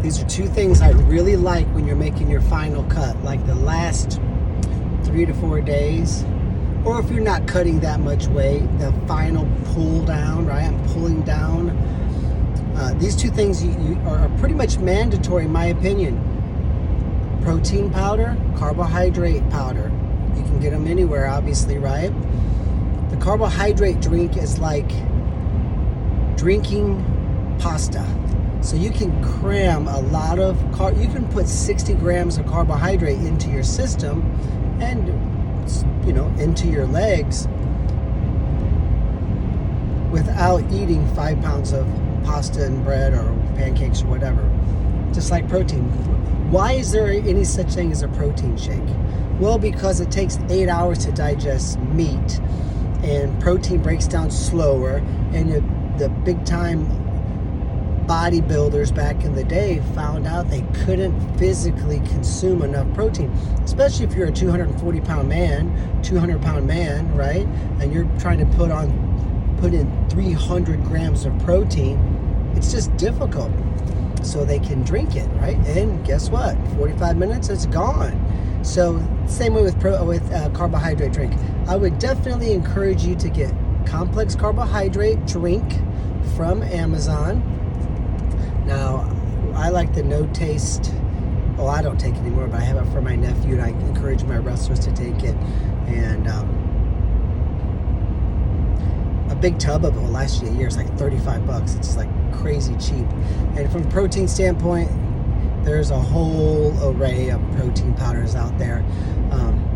These are two things I really like when you're making your final cut, like the last 3 to 4 days. Or if you're not cutting that much weight, the final pull down, right? I'm pulling down. These two things you are pretty much mandatory, in my opinion. Protein powder, carbohydrate powder. You can get them anywhere, obviously, right? The carbohydrate drink is like drinking pasta. So you can cram a lot of you can put 60 grams of carbohydrate into your system and, you know, into your legs without eating 5 pounds of pasta and bread or pancakes or whatever. Just like protein. Why is there any such thing as a protein shake? Well, because it takes 8 hours to digest meat, and protein breaks down slower, and the big time bodybuilders back in the day found out they couldn't physically consume enough protein, especially if you're a 240 pound man, 200 pound man, right? And you're trying to put in 300 grams of protein. It's just difficult. So they can drink it, right? And guess what? 45 minutes, it's gone. So same way with carbohydrate drink. I would definitely encourage you to get complex carbohydrate drink from Amazon. Now, I like the no taste. Well, I don't take it anymore, but I have it for my nephew, and I encourage my wrestlers to take it. And a big tub of it will last you a year. It's like $35. It's like crazy cheap. And from a protein standpoint, there's a whole array of protein powders out there.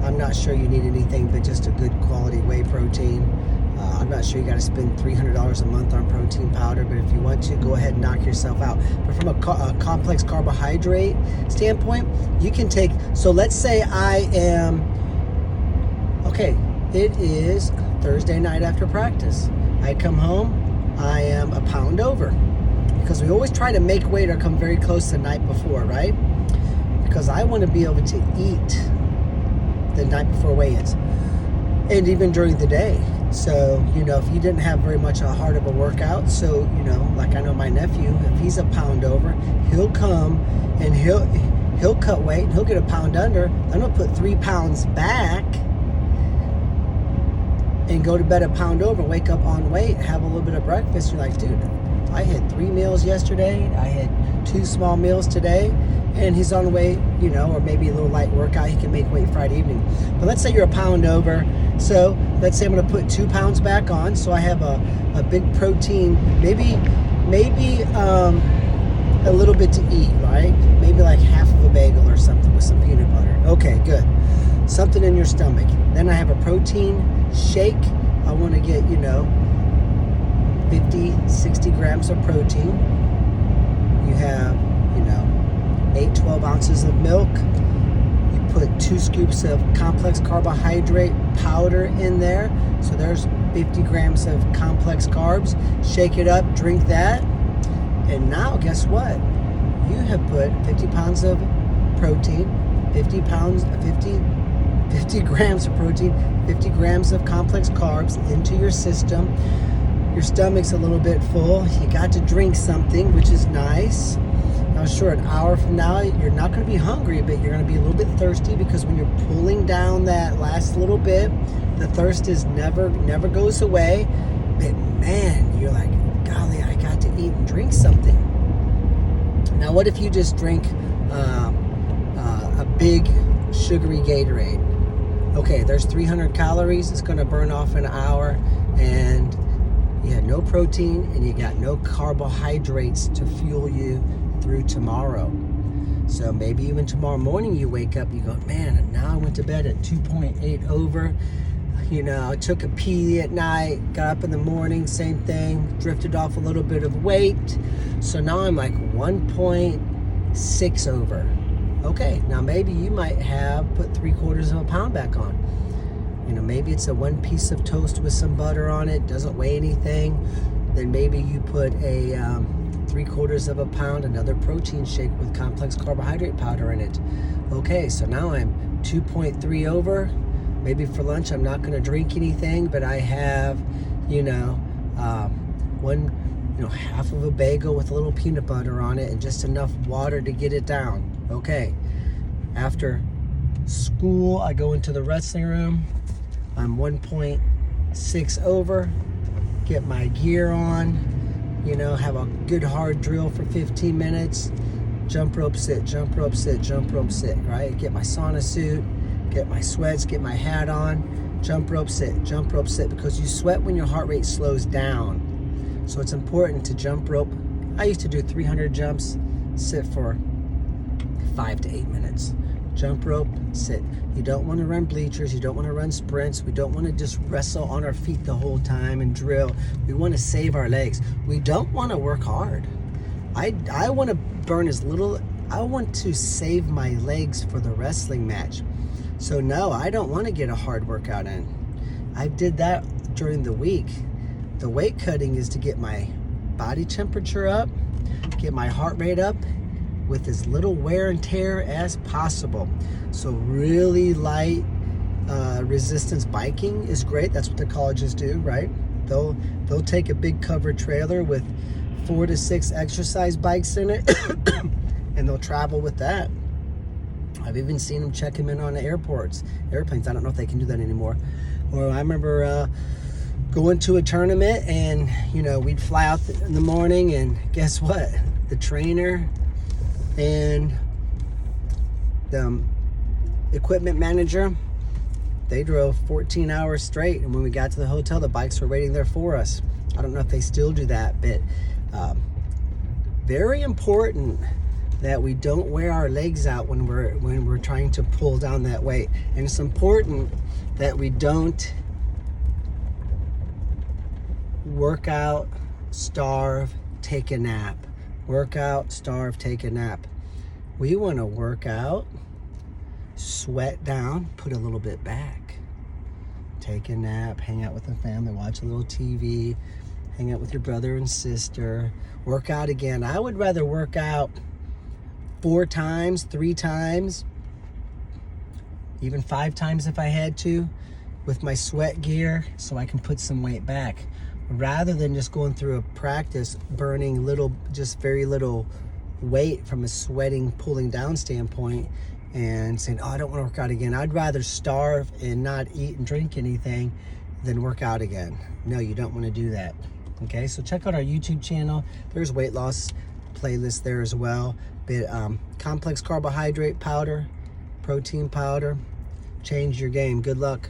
I'm not sure you need anything but just a good quality whey protein. I'm not sure you got to spend $300 a month on protein powder, but if you want to, go ahead and knock yourself out. But from a complex carbohydrate standpoint, you can take, so let's say I am, okay, it is Thursday night after practice. I come home, I am a pound over. Because we always try to make weight or come very close the night before, right? Because I want to be able to eat the night before weigh-ins. And even during the day. So, you know, if you didn't have very much a hard of a workout, so, you know, like I know my nephew, if he's a pound over, he'll come and he'll cut weight and he'll get a pound under. Then he'll put 3 pounds back and go to bed a pound over, wake up on weight, have a little bit of breakfast. You're like, dude, I had 3 meals yesterday. I had 2 small meals today. And he's on weight, you know, or maybe a little light workout. He can make weight Friday evening. But let's say you're a pound over. So let's say I'm going to put 2 pounds back on. So I have a big protein, maybe a little bit to eat, right? Maybe like half of a bagel or something with some peanut butter. Okay, good. Something in your stomach. Then I have a protein shake. I want to get, you know, 50, 60 grams of protein. You have, you know, 8, 12 ounces of milk. You put 2 scoops of complex carbohydrate powder in there. So there's 50 grams of complex carbs. Shake it up, drink that. And now guess what? You have put 50 pounds of protein, 50 grams of protein, 50 grams of complex carbs into your system. Your stomach's a little bit full. You got to drink something, which is nice. Now, sure, an hour from now, you're not going to be hungry, but you're going to be a little bit thirsty because when you're pulling down that last little bit, the thirst is never goes away. But man, you're like, golly, I got to eat and drink something. Now, what if you just drink a big sugary Gatorade? Okay, there's 300 calories. It's going to burn off in an hour, and you had no protein and you got no carbohydrates to fuel you through tomorrow. So maybe even tomorrow morning you wake up, you go, man, now I went to bed at 2.8 over. You know, I took a pee at night, got up in the morning, same thing, drifted off a little bit of weight. So now I'm like 1.6 over. Okay, now maybe you might have put 3/4 of a pound back on. You know, maybe it's a 1 piece of toast with some butter on it, doesn't weigh anything. Then maybe you put a 3/4 of a pound, another protein shake with complex carbohydrate powder in it. Okay, so now I'm 2.3 over. Maybe for lunch I'm not going to drink anything, but I have, you know, half of a bagel with a little peanut butter on it and just enough water to get it down. Okay. After school, I go into the wrestling room. I'm 1.6 over. Get my gear on. Have a good hard drill for 15 minutes. Jump rope sit, jump rope sit, jump rope sit, right? Get my sauna suit, get my sweats, get my hat on, jump rope sit, because you sweat when your heart rate slows down. So it's important to jump rope. I used to do 300 jumps, sit for 5 to 8 minutes. Jump rope, sit. You don't want to run bleachers. You don't want to run sprints. We don't want to just wrestle on our feet the whole time and drill. We want to save our legs. We don't want to work hard. I want to burn as little. I want to save my legs for the wrestling match. So no, I don't want to get a hard workout in. I did that during the week. The weight cutting is to get my body temperature up, get my heart rate up with as little wear and tear as possible. So really light resistance biking is great. That's what the colleges do, right? They'll take a big covered trailer with 4 to 6 exercise bikes in it and they'll travel with that. I've even seen them check them in on the airplanes. I don't know if they can do that anymore. Or I remember going to a tournament and we'd fly out in the morning, and guess what? The trainer and the equipment manager, they drove 14 hours straight, and when we got to the hotel, the bikes were waiting there for us. I don't know if they still do that, but very important that we don't wear our legs out when we're trying to pull down that weight. And it's important that we don't work out, starve, take a nap. Work out, starve, take a nap. We want to work out, sweat down, put a little bit back. Take a nap, hang out with the family, watch a little TV, hang out with your brother and sister, work out again. I would rather work out 4 times, 3 times, even 5 times if I had to, with my sweat gear so I can put some weight back, rather than just going through a practice burning just very little weight from a sweating, pulling down standpoint and saying, oh, I don't want to work out again. I'd rather starve and not eat and drink anything than work out again. No, you don't want to do that. Okay, so check out our YouTube channel. There's weight loss playlist there as well. But complex carbohydrate powder, protein powder, change your game. Good luck.